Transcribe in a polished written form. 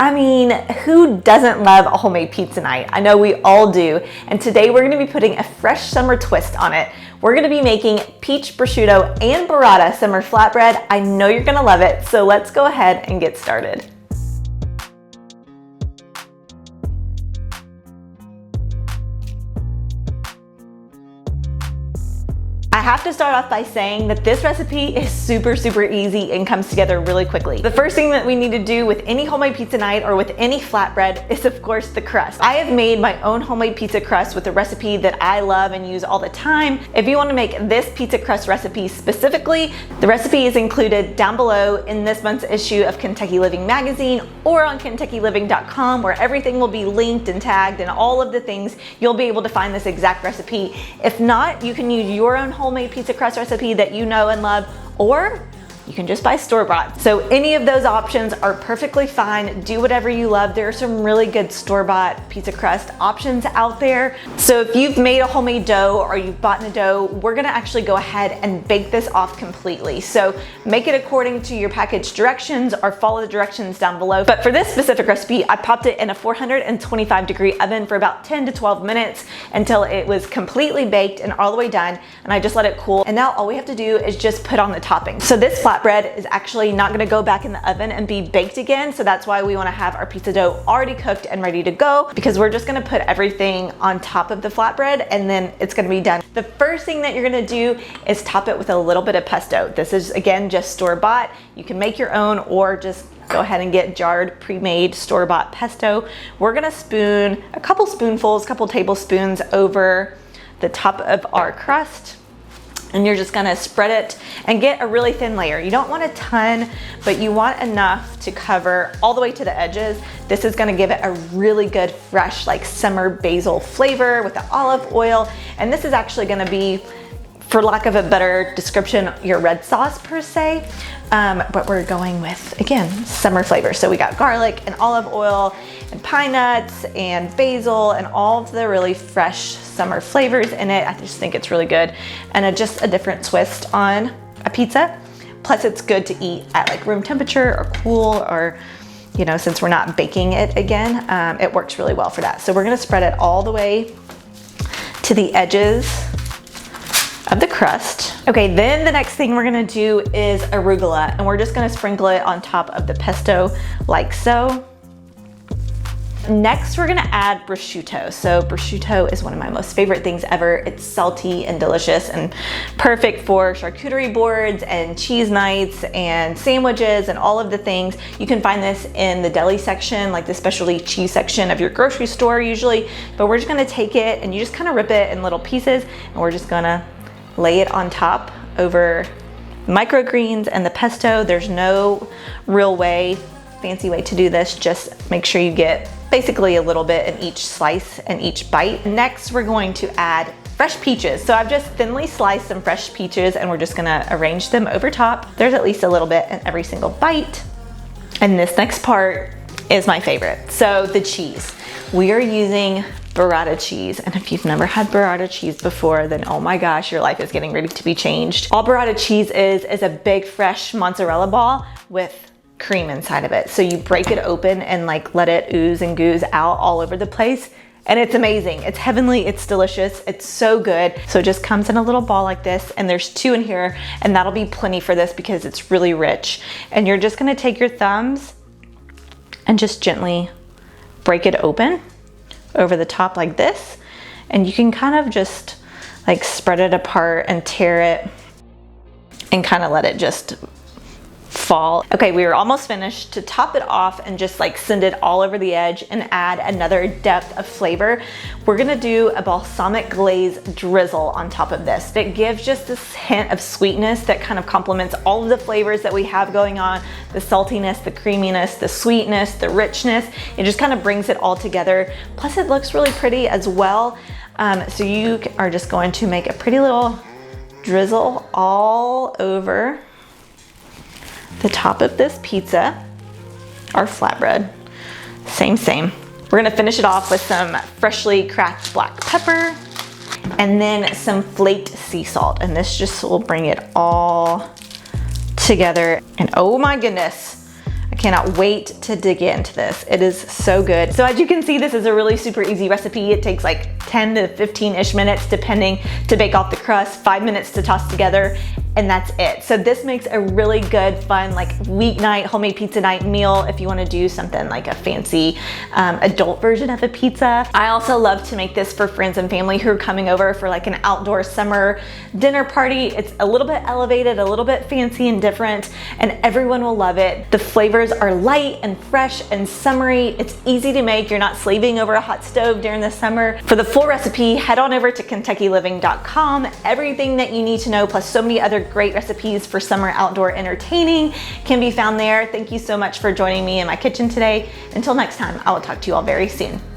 I mean, who doesn't love a homemade pizza night? I know we all do. And today we're gonna be putting a fresh summer twist on it. We're gonna be making peach prosciutto and burrata summer flatbread. I know you're gonna love it, so let's go ahead and get started. I have to start off by saying that this recipe is super easy and comes together really quickly. The first thing that we need to do with any homemade pizza night or with any flatbread is of course the crust. I have made my own homemade pizza crust with a recipe that I love and use all the time. If you want to make this pizza crust recipe specifically, the recipe is included down below in this month's issue of Kentucky Living magazine or on KentuckyLiving.com, where everything will be linked and tagged and all of the things you'll be able to find this exact recipe. If not, you can use your own homemade pizza crust recipe that you know and love, or you can just buy store-bought. So any of those options are perfectly fine. Do whatever you love. There are some really good store-bought pizza crust options out there. So if you've made a homemade dough or you've bought a dough, we're gonna actually go ahead and bake this off completely. So make it according to your package directions or follow the directions down below. But for this specific recipe, I popped it in a 425-degree oven for about 10 to 12 minutes until it was completely baked and all the way done. And I just let it cool. And now all we have to do is just put on the topping. So this flatbread is actually not gonna go back in the oven and be baked again. So that's why we wanna have our pizza dough already cooked and ready to go, because we're just gonna put everything on top of the flatbread and then it's gonna be done. The first thing that you're gonna do is top it with a little bit of pesto. This is again, just store-bought. You can make your own or just go ahead and get jarred, pre-made, store-bought pesto. We're gonna spoon a couple spoonfuls, couple tablespoons over the top of our crust. And you're just gonna spread it and get a really thin layer. You don't want a ton, but you want enough to cover all the way to the edges. This is gonna give it a really good, fresh, like summer basil flavor with the olive oil. And this is actually gonna be, for lack of a better description, your red sauce per se. But we're going with, again, summer flavor. So we got garlic and olive oil and pine nuts and basil and all of the really fresh summer flavors in it. I just think it's really good. And just a different twist on a pizza. Plus it's good to eat at like room temperature or cool, or, you know, since we're not baking it again, it works really well for that. So we're gonna spread it all the way to the edges of the crust. Okay, then the next thing we're gonna do is arugula, and we're just gonna sprinkle it on top of the pesto like so. Next, we're gonna add prosciutto. So prosciutto is one of my most favorite things ever. It's salty and delicious and perfect for charcuterie boards and cheese nights and sandwiches and all of the things. You can find this in the deli section, like the specialty cheese section of your grocery store usually, but we're just gonna take it and you just kind of rip it in little pieces, and we're just gonna lay it on top over microgreens and the pesto. There's no real fancy way to do this. Just make sure you get basically a little bit in each slice and each bite. Next, we're going to add fresh peaches. So I've just thinly sliced some fresh peaches and we're just gonna arrange them over top. There's at least a little bit in every single bite. And this next part is my favorite. So the cheese. We are using burrata cheese, and if you've never had burrata cheese before, then oh my gosh, your life is getting ready to be changed. All burrata cheese is a big fresh mozzarella ball with cream inside of it. So you break it open and like let it ooze and goose out all over the place, and it's amazing. It's heavenly, it's delicious, it's so good. So it just comes in a little ball like this, and there's two in here, and that'll be plenty for this because it's really rich. And you're just gonna take your thumbs and just gently break it open over the top like this, and you can kind of just like spread it apart and tear it and kind of let it just fall. Okay, we are almost finished. To top it off and just like send it all over the edge and add another depth of flavor, we're gonna do a balsamic glaze drizzle on top of this. It gives just this hint of sweetness that kind of complements all of the flavors that we have going on, the saltiness, the creaminess, the sweetness, the richness. It just kind of brings it all together. Plus it looks really pretty as well. So you are just going to make a pretty little drizzle all over the top of this pizza, our flatbread. Same. We're gonna finish it off with some freshly cracked black pepper and then some flaked sea salt. And this just will bring it all together. And oh my goodness, I Cannot wait to dig into this. It is so good. So as you can see, this is a really super easy recipe. It takes like 10 to 15-ish minutes depending to bake off the crust, 5 minutes to toss together, and that's it. So this makes a really good, fun, like weeknight, homemade pizza night meal if you wanna do something like a fancy adult version of a pizza. I also love to make this for friends and family who are coming over for like an outdoor summer dinner party. It's a little bit elevated, a little bit fancy and different, and everyone will love it. The flavors are light and fresh and summery. It's easy to make. You're not slaving over a hot stove during the summer. For the full recipe, head on over to KentuckyLiving.com. Everything that you need to know, plus so many other great recipes for summer outdoor entertaining can be found there. Thank you so much for joining me in my kitchen today. Until next time, I will talk to you all very soon.